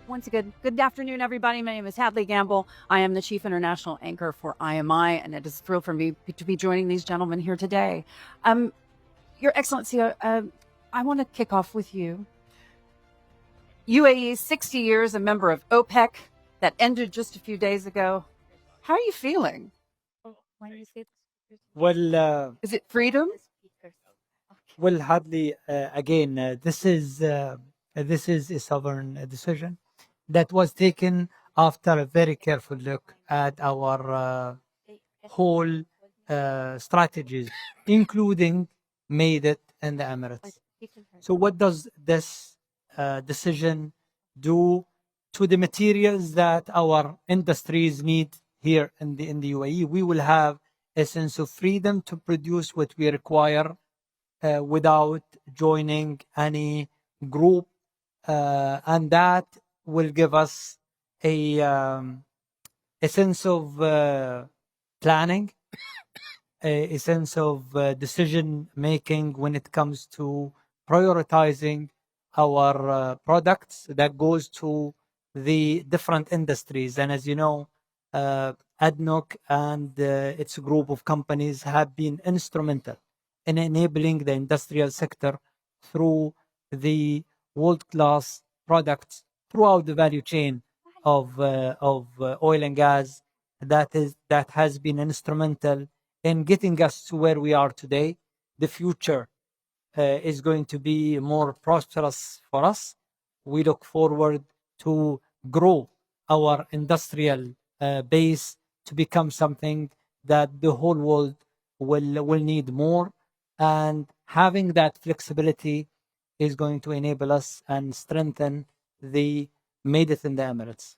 Once again, good afternoon, everybody. My name is Hádley Gamble. I am the Chief International Anchor for IMI, and it is a thrill for me to be joining these gentlemen here today. Your Excellency, I want to kick off with you. UAE, 60 years, a member of OPEC, that ended just a few days ago. How are you feeling? Well, Is it freedom? well, hardly. Again, this is a sovereign decision that was taken after a very careful look at our whole strategies, including made it in the Emirates. So, what does this decision do to the materials that our industries need here in the UAE? We will have a sense of freedom to produce what we require without joining any group, and that will give us a sense of planning, a sense of decision making when it comes to prioritizing our products that goes to the different industries. And as you know, ADNOC and its group of companies have been instrumental in enabling the industrial sector through the world-class products throughout the value chain of oil and gas that has been instrumental in getting us to where we are today. The future is going to be more prosperous for us. We look forward to grow our industrial base to become something that the whole world will need more, and having that flexibility is going to enable us and strengthen the made it in the Emirates.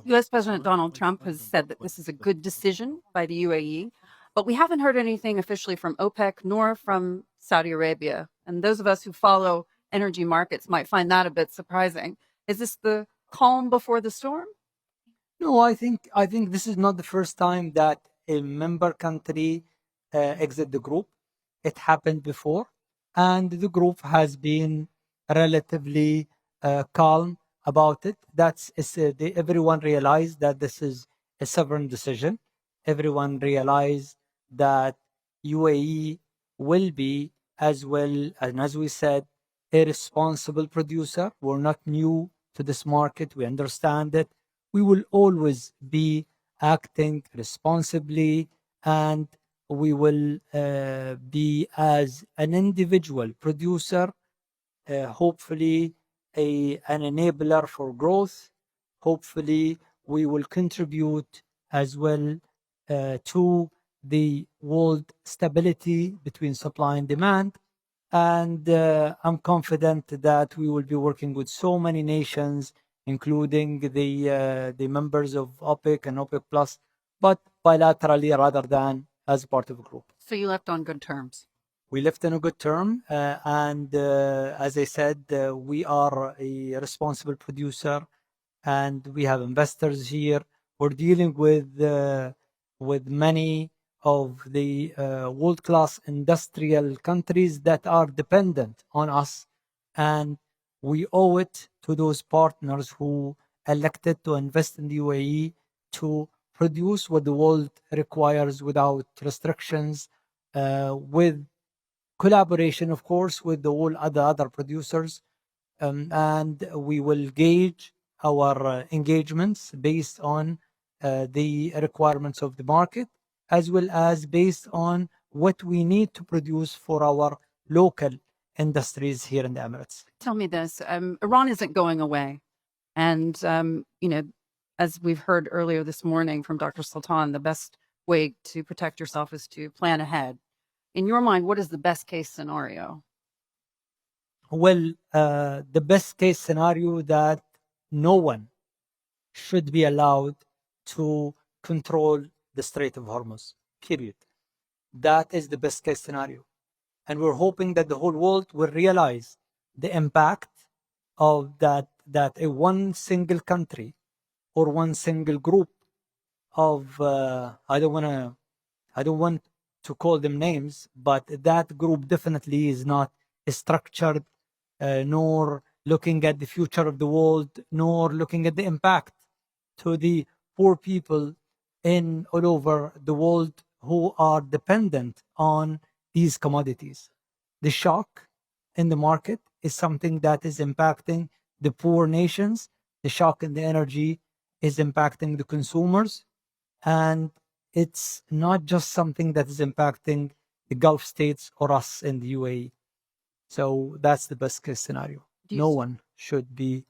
U.S. President Donald Trump has said that this is a good decision by the UAE, but we haven't heard anything officially from OPEC nor from Saudi Arabia. And those of us who follow energy markets might find that a bit surprising. Is this the calm before the storm? No, I think this is not the first time that a member country exit the group. It happened before, and the group has been relatively calm about it. Everyone realized that this is a sovereign decision. Everyone realized that UAE will be, as well, and as we said, a responsible producer. We're not new to this market. We understand it. We will always be acting responsibly, and we will be, as an individual producer, hopefully an enabler for growth. Hopefully we will contribute as well to the world stability between supply and demand. And I'm confident that we will be working with so many nations, including the members of OPEC and OPEC Plus, but bilaterally rather than as part of a group. So you left on good terms. We left on a good term, and as I said, we are a responsible producer, and we have investors here. We're dealing with many of the world-class industrial countries that are dependent on us, and we owe it to those partners who elected to invest in the UAE to produce what the world requires without restrictions, with collaboration, of course, with the all other producers. And we will gauge our engagements based on the requirements of the market, as well as based on what we need to produce for our local industries here in the Emirates. Tell me this, Iran isn't going away. And, as we've heard earlier this morning from Dr. Sultan, the best way to protect yourself is to plan ahead. In your mind, what is the best case scenario? Well, the best case scenario that no one should be allowed to control the Strait of Hormuz, period. That is the best case scenario. And we're hoping that the whole world will realize the impact of that a one single country or one single group of I don't want to call them names, but that group definitely is not structured nor looking at the future of the world, nor looking at the impact to the poor people in all over the world who are dependent on these commodities. The shock in the market is something that is impacting the poor nations. The shock in the energy is impacting the consumers. And it's not just something that is impacting the Gulf states or us in the UAE. So that's the best case scenario. No one should be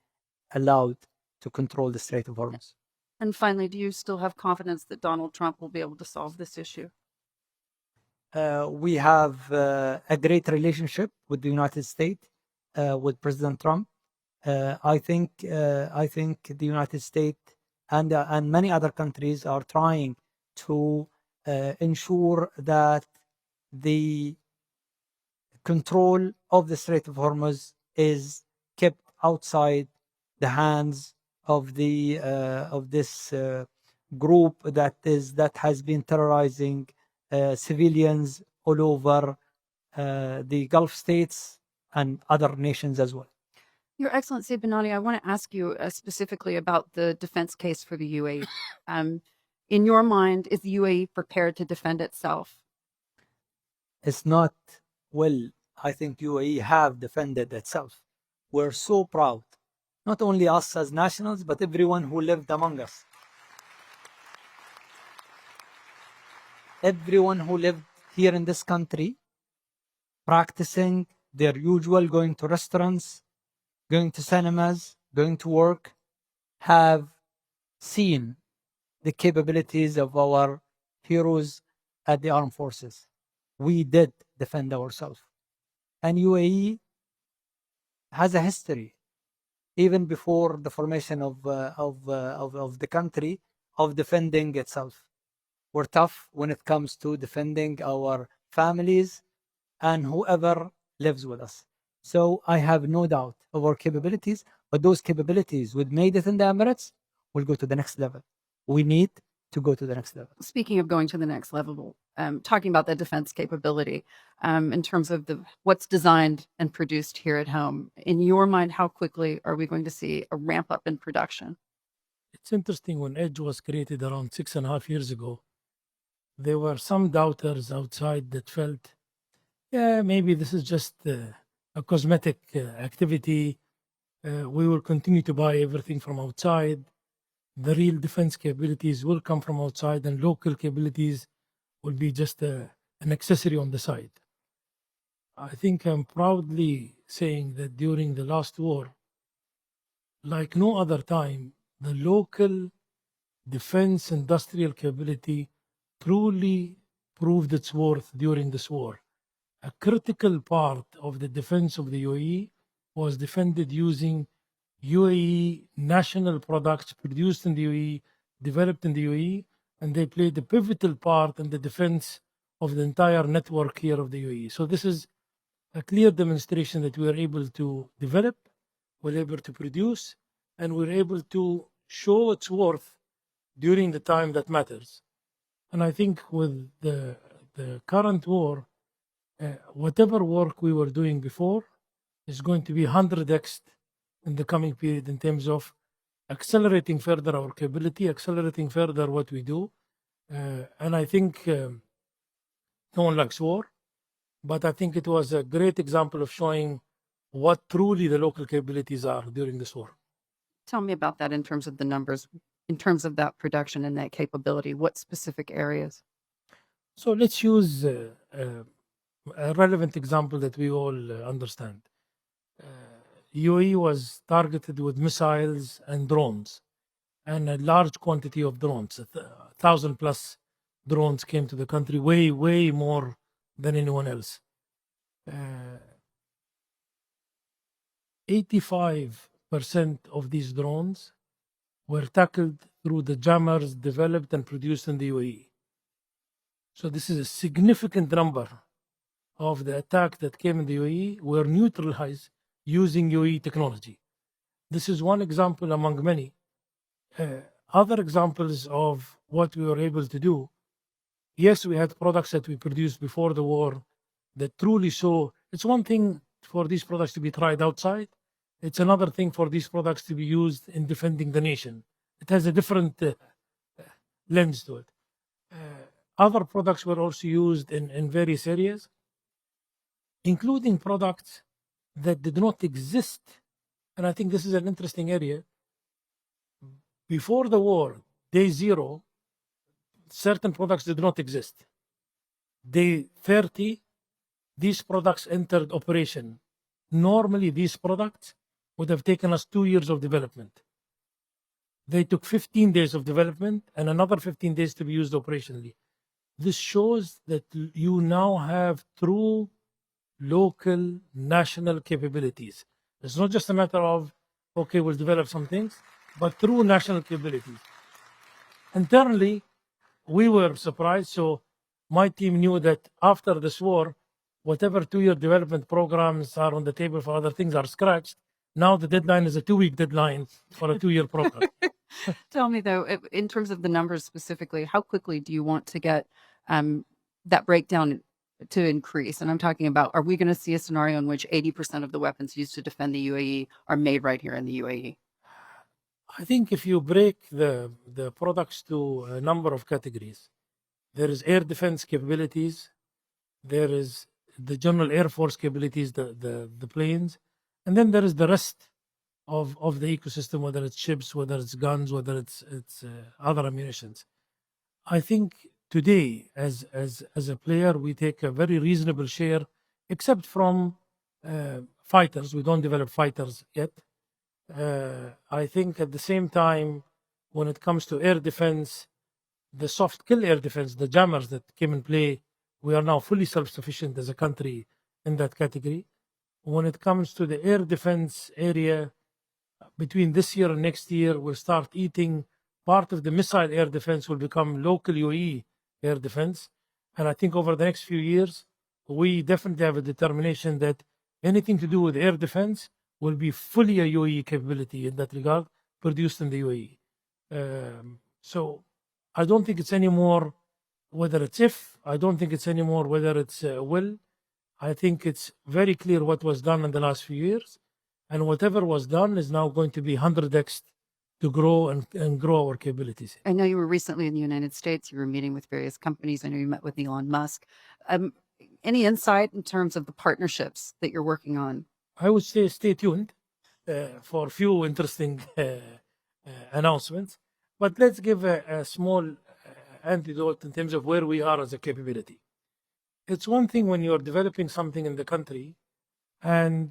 allowed to control the Strait of Hormuz. And finally, do you still have confidence that Donald Trump will be able to solve this issue? We have a great relationship with the United States, with President Trump. I think the United States and many other countries are trying to ensure that the control of the Strait of Hormuz is kept outside the hands of this group that has been terrorizing civilians all over the Gulf states and other nations as well. Your Excellency Benani, I want to ask you specifically about the defense case for the UAE. In your mind, is the UAE prepared to defend itself? It's not, well, I think UAE have defended itself. We're so proud, not only us as nationals, but everyone who lived among us. Everyone who lived here in this country, practicing their usual, going to restaurants, going to cinemas, going to work, have seen the capabilities of our heroes at the armed forces. We did defend ourselves. And UAE has a history, even before the formation of the country, of defending itself. We're tough when it comes to defending our families and whoever lives with us. So I have no doubt of our capabilities, but those capabilities, we made it in the Emirates, will go to the next level. We need to go to the next level. Speaking of going to the next level, talking about the defense capability, in terms of what's designed and produced here at home, in your mind, how quickly are we going to see a ramp up in production? It's interesting, when Edge was created around 6.5 years ago, there were some doubters outside that felt, yeah, maybe this is just a cosmetic activity. We will continue to buy everything from outside. The real defense capabilities will come from outside, and local capabilities will be just an accessory on the side. I think I'm proudly saying that during the last war, like no other time, the local defense industrial capability truly proved its worth during this war. A critical part of the defense of the UAE was defended using UAE national products produced in the UAE, developed in the UAE, and they played a pivotal part in the defense of the entire network here of the UAE. So this is a clear demonstration that we are able to develop, we're able to produce, and we're able to show its worth during the time that matters. And I think with the current war, whatever work we were doing before is going to be 100x in the coming period in terms of accelerating further our capability, accelerating further what we do. And I think no one likes war, but I think it was a great example of showing what truly the local capabilities are during this war. Tell me about that in terms of the numbers, in terms of that production and that capability. What specific areas? So let's use a relevant example that we all understand. UAE was targeted with missiles and drones, and a large quantity of drones. 1,000 plus drones came to the country, way more than anyone else. 85% of these drones were tackled through the jammers developed and produced in the UAE. So this is a significant number of the attack that came in the UAE were neutralized using UAE technology. This is one example among many. Other examples of what we were able to do. Yes, we had products that we produced before the war that truly show. It's one thing for these products to be tried outside. It's another thing for these products to be used in defending the nation. It has a different lens to it. Other products were also used in various areas, including products that did not exist. And I think this is an interesting area. Before the war, day 0, certain products did not exist. Day 30, these products entered operation. Normally, these products would have taken us 2 years of development. They took 15 days of development and another 15 days to be used operationally. This shows that you now have true local national capabilities. It's not just a matter of, okay, we'll develop some things, but true national capabilities. Internally, we were surprised. So my team knew that after this war, whatever 2-year development programs are on the table for other things are scratched. Now the deadline is a 2-week deadline for a 2-year program. Tell me though, in terms of the numbers specifically, how quickly do you want to get that breakdown to increase? And I'm talking about, are we going to see a scenario in which 80% of the weapons used to defend the UAE are made right here in the UAE? I think if you break the products to a number of categories, there is air defense capabilities, there is the general air force capabilities, the planes, and then there is the rest of the ecosystem, whether it's ships, whether it's guns, whether it's other ammunitions. I think today, as a player, we take a very reasonable share, except from fighters. We don't develop fighters yet. I think at the same time, when it comes to air defense, the soft kill air defense, the jammers that came in play, we are now fully self-sufficient as a country in that category. When it comes to the air defense area, between this year and next year, we'll start eating part of the missile air defense will become local UAE air defense. And I think over the next few years, we definitely have a determination that anything to do with air defense will be fully a UAE capability in that regard, produced in the UAE. So I don't think it's anymore whether it's if, I don't think it's anymore whether it's will. I think it's very clear what was done in the last few years, and whatever was done is now going to be 100x to grow and grow our capabilities. I know you were recently in the United States. You were meeting with various companies. I know you met with Elon Musk. Any insight in terms of the partnerships that you're working on? I would say stay tuned for a few interesting announcements. But let's give a small antidote in terms of where we are as a capability. It's one thing when you're developing something in the country and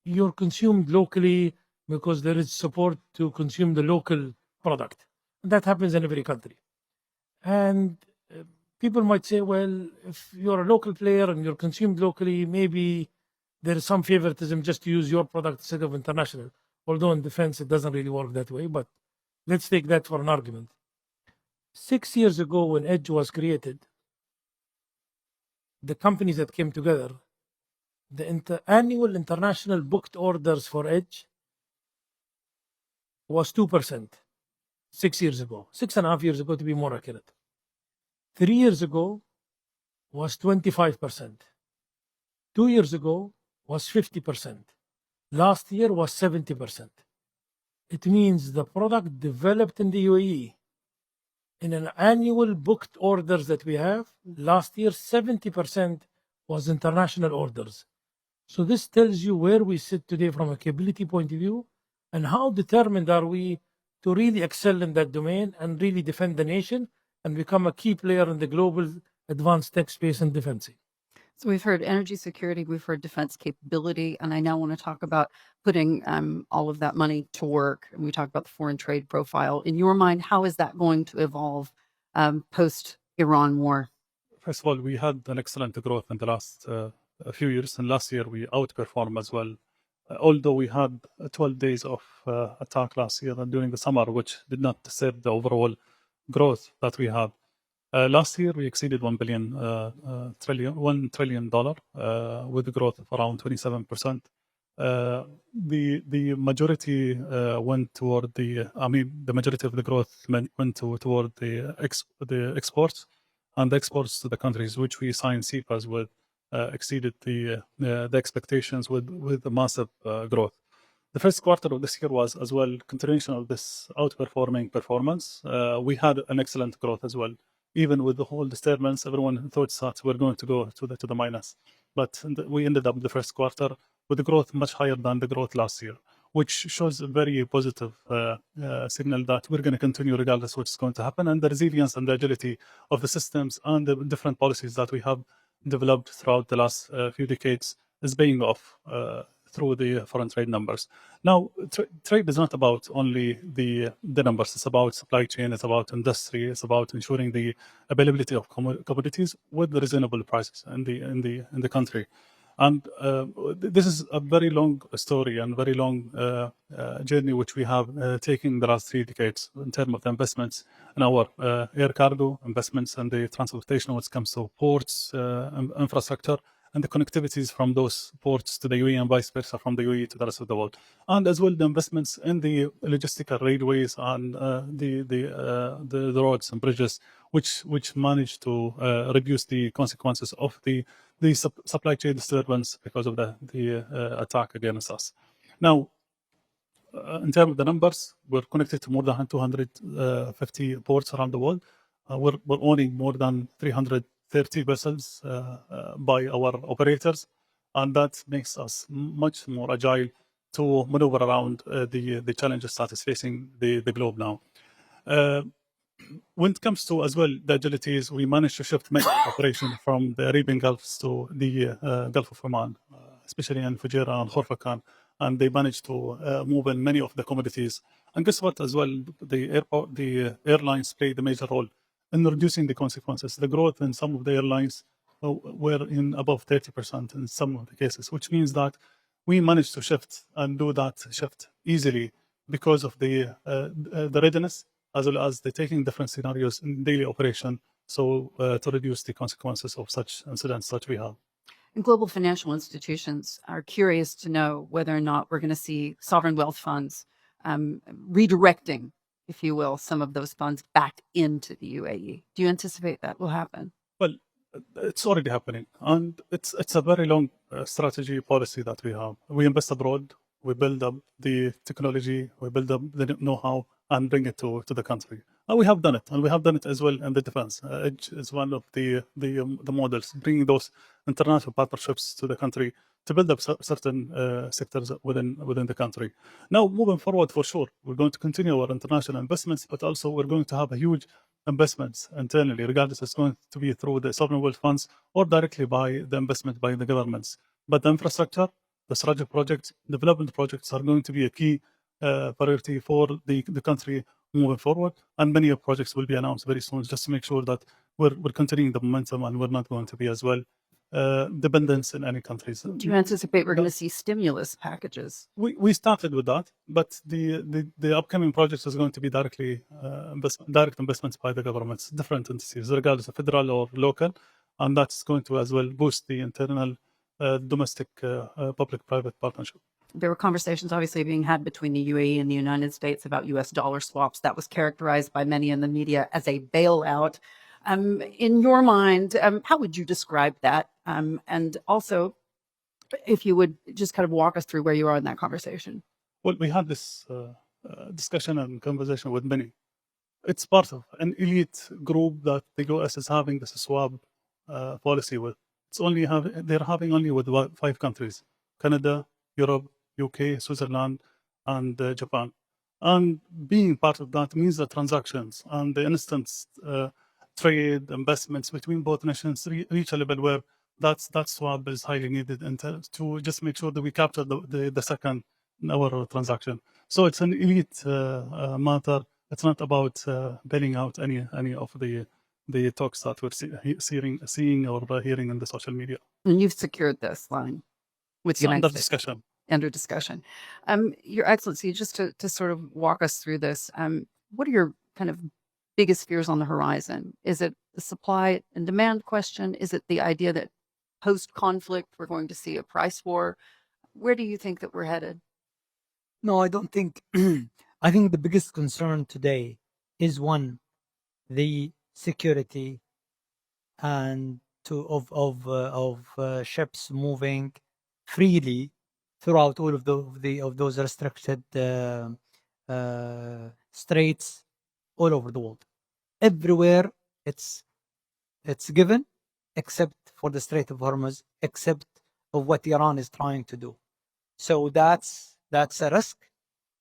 you're consumed locally because there is support to consume the local product. And that happens in every country. And people might say, well, if you're a local player and you're consumed locally, maybe there is some favoritism just to use your product instead of international. Although in defense, it doesn't really work that way. But let's take that for an argument. 6 years ago, when Edge was created, the companies that came together, the annual international booked orders for Edge was 2% 6 years ago, 6.5 years ago to be more accurate. 3 years ago was 25%. 2 years ago was 50%. Last year was 70%. It means the product developed in the UAE in an annual booked orders that we have, last year 70% was international orders. So this tells you where we sit today from a capability point of view and how determined are we to really excel in that domain and really defend the nation and become a key player in the global advanced tech space and defense. So we've heard energy security, we've heard defense capability, and I now want to talk about putting all of that money to work. And we talk about the foreign trade profile. In your mind, how is that going to evolve post-Iran war? First of all, we had an excellent growth in the last few years, and last year we outperformed as well. Although we had 12 days of attack last year and during the summer, which did not disturb the overall growth that we had. Last year, we exceeded $1 trillion with a growth of around 27%. The majority went toward the majority of the growth went toward the exports, and the exports to the countries which we signed CPAs with exceeded the expectations with a massive growth. The first quarter of this year was as well continuation of this outperforming performance. We had an excellent growth as well. Even with the whole disturbance, everyone thought that we're going to go to the minus. But we ended up the first quarter with the growth much higher than the growth last year, which shows a very positive signal that we're going to continue regardless what's going to happen, and the resilience and the agility of the systems and the different policies that we have developed throughout the last few decades is paying off through the foreign trade numbers. Now, trade is not about only the numbers. It's about supply chain. It's about industry. It's about ensuring the availability of commodities with reasonable prices in the country. And this is a very long story and very long journey which we have taken the last 3 decades in terms of the investments in our air cargo investments and the transportation when it comes to ports, infrastructure, and the connectivities from those ports to the UAE and vice versa from the UAE to the rest of the world. And as well the investments in the logistical railways and the roads and bridges which managed to reduce the consequences of the supply chain disturbance because of the attack against us. Now, in terms of the numbers, we're connected to more than 250 ports around the world. We're owning more than 330 vessels by our operators, and that makes us much more agile to maneuver around the challenges that is facing the globe now. When it comes to as well the agilities, we managed to shift many operations from the Arabian Gulfs to the Gulf of Oman, especially in Fujairah and Khorfakan, and they managed to move in many of the commodities. And guess what? As well, the airlines played a major role in reducing the consequences. The growth in some of the airlines were in above 30% in some of the cases, which means that we managed to shift and do that shift easily because of the readiness, as well as the taking different scenarios in daily operation, so to reduce the consequences of such incidents that we have. And global financial institutions are curious to know whether or not we're going to see sovereign wealth funds redirecting, if you will, some of those funds back into the UAE. Do you anticipate that will happen? Well, it's already happening, and it's a very long strategy policy that we have. We invest abroad, we build up the technology, we build up the know-how, and bring it to the country. And we have done it, and we have done it as well in the defense. Edge is one of the models, bringing those international partnerships to the country to build up certain sectors within the country. Now, moving forward, for sure, we're going to continue our international investments, but also we're going to have a huge investments internally, regardless it's going to be through the sovereign wealth funds or directly by the investment by the governments. But the infrastructure, the strategic projects, development projects are going to be a key priority for the country moving forward, and many projects will be announced very soon just to make sure that we're continuing the momentum and we're not going to be as well dependence in any countries. Do you anticipate we're going to see stimulus packages? We started with that, but the upcoming projects is going to be direct investments by the governments, different entities, regardless of federal or local, and that's going to as well boost the internal domestic public-private partnership. There were conversations obviously being had between the UAE and the United States about US dollar swaps. That was characterized by many in the media as a bailout. In your mind, how would you describe that? And also, if you would just kind of walk us through where you are in that conversation. Well, we had this discussion and conversation with many. It's part of an elite group that the US is having this swap policy with. They're having only with 5 countries: Canada, Europe, UK, Switzerland, and Japan. And being part of that means the transactions and the instant trade investments between both nations reach a level where that swap is highly needed to just make sure that we capture the second in our transaction. So it's an elite matter. It's not about bailing out any of the talks that we're seeing or hearing in the social media. And you've secured this line with the United Under States. discussion. Under discussion. Your Excellency, just to sort of walk us through this, what are your kind of biggest fears on the horizon? Is it the supply and demand question? Is it the idea that post-conflict we're going to see a price war? Where do you think that we're headed? No, I don't think. I think the biggest concern today is one, the security and of ships moving freely throughout all of those restricted straits all over the world. Everywhere it's given, except for the Strait of Hormuz, except of what Iran is trying to do. So that's a risk.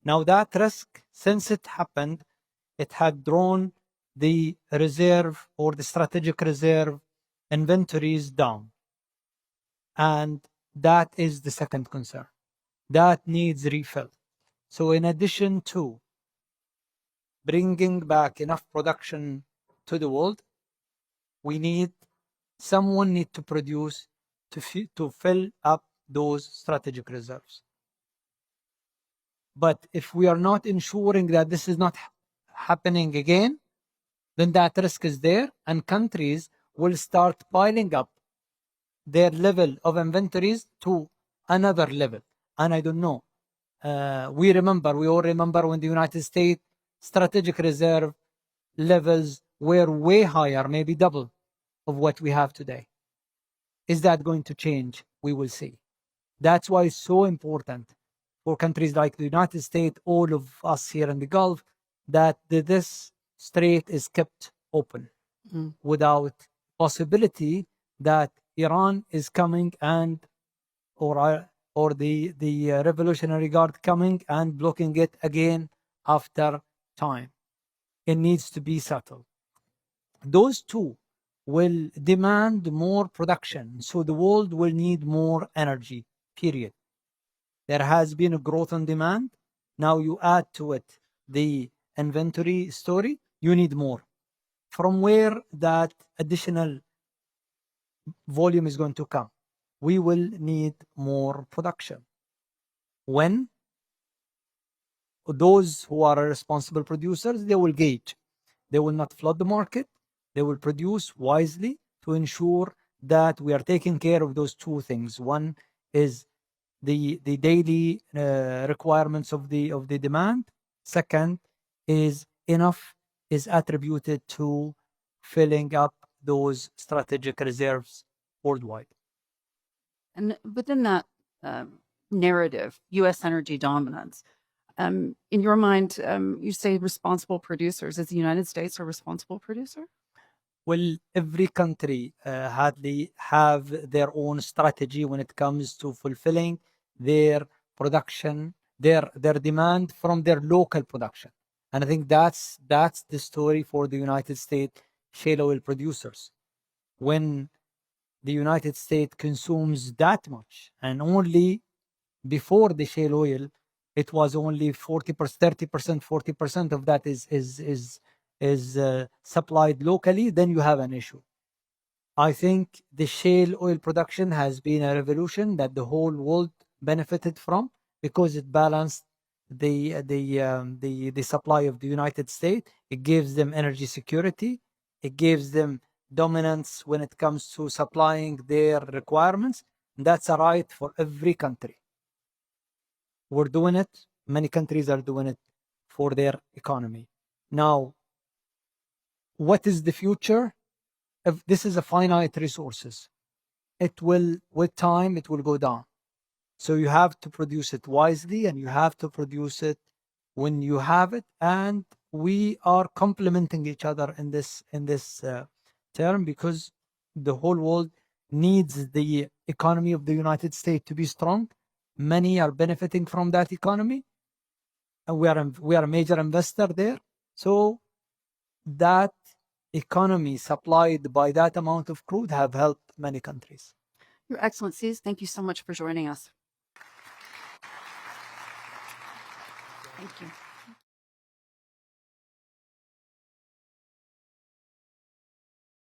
Now that risk, since it happened, it had drawn the reserve or the strategic reserve inventories down. And that is the second concern. That needs refill. So in addition to bringing back enough production to the world, someone need to produce to fill up those strategic reserves. But if we are not ensuring that this is not happening again, then that risk is there, and countries will start piling up their level of inventories to another level. And I don't know. We all remember when the United States strategic reserve levels were way higher, maybe double of what we have today. Is that going to change? We will see. That's why it's so important for countries like the United States, all of us here in the Gulf, that this strait is kept open without possibility that Iran is coming and or the Revolutionary Guard coming and blocking it again after time. It needs to be settled. Those two will demand more production, so the world will need more energy, period. There has been a growth in demand. Now you add to it the inventory story, you need more. From where that additional volume is going to come? We will need more production. When? Those who are responsible producers, they will gauge. They will not flood the market. They will produce wisely to ensure that we are taking care of those two things. One is the daily requirements of the demand. Second is enough is attributed to filling up those strategic reserves worldwide. And within that narrative, U.S. energy dominance, in your mind, you say responsible producers. Is the United States a responsible producer? Well, every country hardly have their own strategy when it comes to fulfilling their production, their demand from their local production. And I think that's the story for the United States shale oil producers. When the United States consumes that much, and only before the shale oil, it was only 40%, 30%, 40% of that is supplied locally, then you have an issue. I think the shale oil production has been a revolution that the whole world benefited from because it balanced the supply of the United States. It gives them energy security. It gives them dominance when it comes to supplying their requirements. And that's a right for every country. We're doing it. Many countries are doing it for their economy. Now, what is the future? If this is a finite resources, it will, with time, it will go down. So you have to produce it wisely, and you have to produce it when you have it. And we are complementing each other in this term, because the whole world needs the economy of the United States to be strong. Many are benefiting from that economy, and we are a major investor there. So that economy supplied by that amount of crude have helped many countries. Your Excellencies, thank you so much for joining us. Thank you.